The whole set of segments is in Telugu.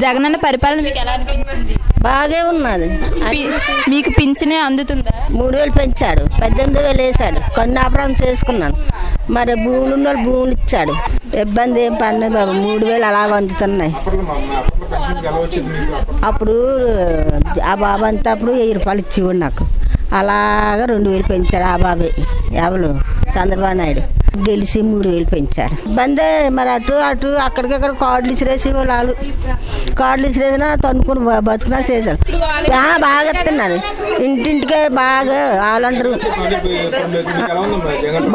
జగనన్న పరిపాలన మీకు ఎలా అనిపించింది? బాగే ఉన్నది. మీకు పింఛనే అందుతుందా? 3000 పెంచాడు, 18,000 వేసాడు. కన్నాపురం చేసుకున్నాను. మరి భూములు ఉన్న వాళ్ళు భూములు ఇచ్చాడు. ఇబ్బంది ఏం పడలేదు బాబు. 3000 అలాగ అందుతున్నాయి. అప్పుడు ఆ బాబు అంతా అప్పుడు 1000 రూపాయలు ఇచ్చేవాడు నాకు. అలాగా 2000 పెంచాడు ఆ బాబే. ఎవరు? చంద్రబాబు నాయుడు గెలిచి 3000 పెంచాడు. ఇబ్బందే మరి. అటు అక్కడికక్కడ కార్డులు ఇచ్చిరేసి వాళ్ళు కార్డులు ఇచ్చిరేసినా తనుకుని బతుకున్నా చేశారు. బాగా ఇస్తున్నారు. ఇంటింటికే బాగా వాళ్ళందరూ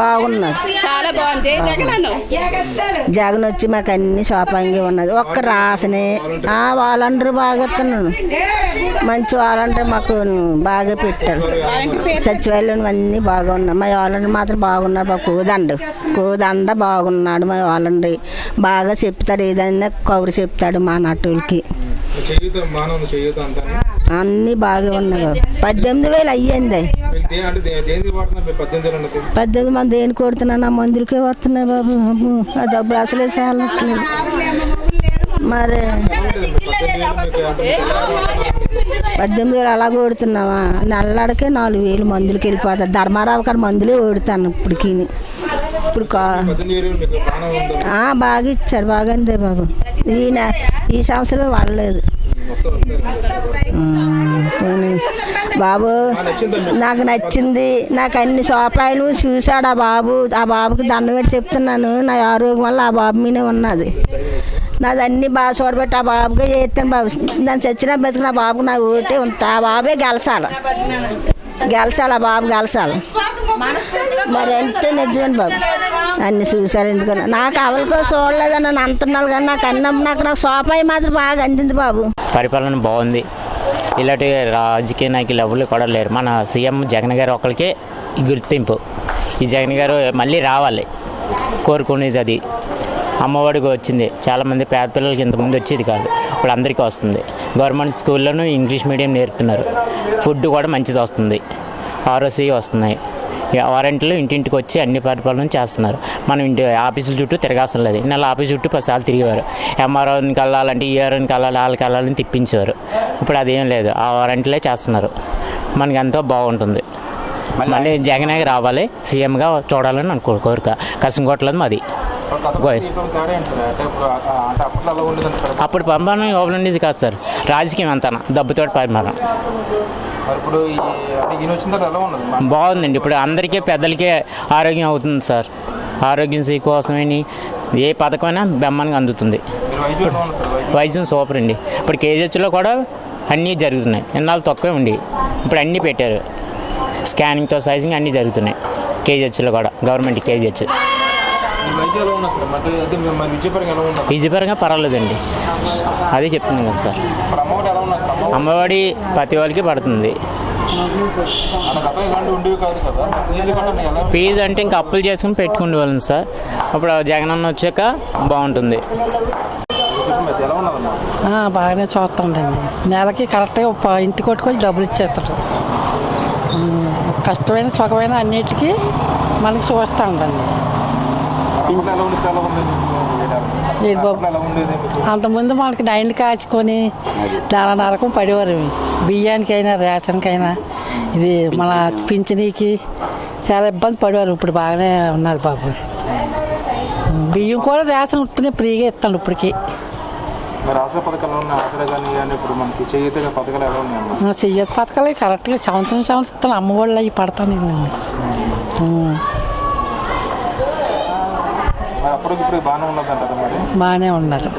బాగున్నారు. చాలా బాగుంది. జగన్ వచ్చి మాకు అన్ని షాపింగ్ ఉన్నది. ఒక్క రాసనే వాళ్ళందరూ బాగా ఇస్తున్నాను. మంచి వాళ్ళంటే మాకు బాగా పెట్టారు. సచివాలయం అన్నీ బాగా ఉన్నాయి. మా వాళ్ళందరూ మాత్రం బాగున్నారు. కోదండ బాగున్నాడు. మా వాళ్ళందరూ బాగా చెప్తాడు. ఏదైనా కౌరు చెప్తాడు మా నటులకి. అన్నీ బాగా ఉన్నాయి. 18,000 అయ్యింది. 18 మంది దేని కొడుతున్నాను? ఆ మందులకే వస్తున్నాయి బాబు. ఆ డబ్బులు అసలే చాలట్లేదు. మరి 18,000 అలా కొడుతున్నావా? నల్లడికే 4,000 మందులకి వెళ్ళిపోతాయి. ధర్మారావు కాడ మందులే ఓడుతాను ఇప్పటికి. ఇప్పుడు బాగా ఇచ్చాడు. బాగా అందే బాబు. ఈ సంవత్సరం వాడలేదు బాబు. నాకు నచ్చింది. నాకు అన్ని సోపాయిలు చూశాడు ఆ బాబు. ఆ బాబుకి దండం పెట్టి చెప్తున్నాను. నా ఆరోగ్యం వల్ల ఆ బాబు మీనే ఉన్నది. నాది అన్ని బాగా చూడబెట్టి ఆ బాబుగా చేస్తాను బాబు. నన్ను చచ్చినా బతికిన బాబు నా ఓటే ఉంటా. ఆ బాబే గెలసాలి. ఆ బాబు గెలసాలి. మరి అంటే నిజమని బాబు. అన్ని చూశారు. ఎందుకన్నా నాకు అవలకో చూడలేదని నన్ను అంటున్నాను. కానీ నాకు నాకు సోపాయి మాత్రం బాగా అందింది బాబు. పరిపాలన బాగుంది. ఇలాంటి రాజకీయ నాయకులు ఎవరు కూడా లేరు. మన సీఎం జగన్ గారు ఒకరికే గుర్తింపు. ఈ జగన్ గారు మళ్ళీ రావాలి కోరుకునేది. అది అమ్మఒడికి వచ్చింది. చాలామంది పేద పిల్లలకి ఇంతకుముందు వచ్చేది కాదు. ఇప్పుడు అందరికీ వస్తుంది. గవర్నమెంట్ స్కూల్లోనూ ఇంగ్లీష్ మీడియం నేర్పుతున్నారు. ఫుడ్ కూడా మంచిది వస్తుంది. ఆర్ఓసీ వస్తున్నాయి. వారంటీలు ఇంటింటికి వచ్చి అన్ని పరిపాలన చేస్తున్నారు. మనం ఇంటి ఆఫీసుల చుట్టూ తిరగాల్సిన లేదు. నెల ఆఫీస్ చుట్టూ 10 సార్లు తిరిగేవారు. ఎంఆర్ఓని కలాలంటే ఈఆర్ఓని కలాలి, వాళ్ళకి వెళ్ళాలని తిప్పించేవారు. ఇప్పుడు అదేం లేదు. ఆ వారంటీలే చేస్తున్నారు. మనకి ఎంతో బాగుంటుంది. మళ్ళీ జగన్ రావాలి, సీఎంగా చూడాలని కోరిక. కసింకోట్లేదు మాది. అప్పుడు పరిమాణం ఇవ్వాలనేది కాదు సార్. రాజకీయం అంతా దెబ్బతోటి పరిమాణం బాగుందండి. ఇప్పుడు అందరికీ పెద్దలకే ఆరోగ్యం అవుతుంది సార్. ఆరోగ్యశ్రీ కోసమని ఏ పథకమైనా బెమ్మానికి అందుతుంది. వైద్యం సూపర్ అండి. ఇప్పుడు కేజీహెచ్లో కూడా అన్నీ జరుగుతున్నాయి. ఎన్నాళ్ళు తక్కువే ఉండి ఇప్పుడు అన్నీ పెట్టారు. స్కానింగ్తో సైజింగ్ అన్నీ జరుగుతున్నాయి కేజీహెచ్లో కూడా. గవర్నమెంట్ కేజీహెచ్ విజయపరంగా పర్వాలేదండి. అదే చెప్తున్నాను కదా సార్. అమ్మఒడి ప్రతి వాళ్ళకి పడుతుంది. ఫీజు అంటే ఇంకా అప్పులు చేసుకుని పెట్టుకునే వాళ్ళం సార్. అప్పుడు జగనన్న వచ్చాక బాగుంటుంది. బాగానే చూస్తుండండి. నెలకి కరెక్ట్గా ఇంటికి కొట్టుకొని డబ్బులు ఇచ్చేస్తాడు. కష్టమైన సుఖమైన అన్నిటికీ మనకి చూస్తూ ఉండండి. అంతకుముందు మనకి నైన్లు కాచుకొని నరకం పడేవారు. బియ్యానికైనా రేషన్కైనా ఇది మన పింఛనీకి చాలా ఇబ్బంది పడేవారు. ఇప్పుడు బాగానే ఉన్నారు బాబు. బియ్యం కూడా రేషన్ ఉంటేనే ఫ్రీగా ఇస్తాను ఇప్పటికి. చెయ్యత పథకాలు కరెక్ట్గా సంవత్సరం ఇస్తాను. అమ్మఒళ్ళు అవి పడతాను. బాగానే ఉన్నారు.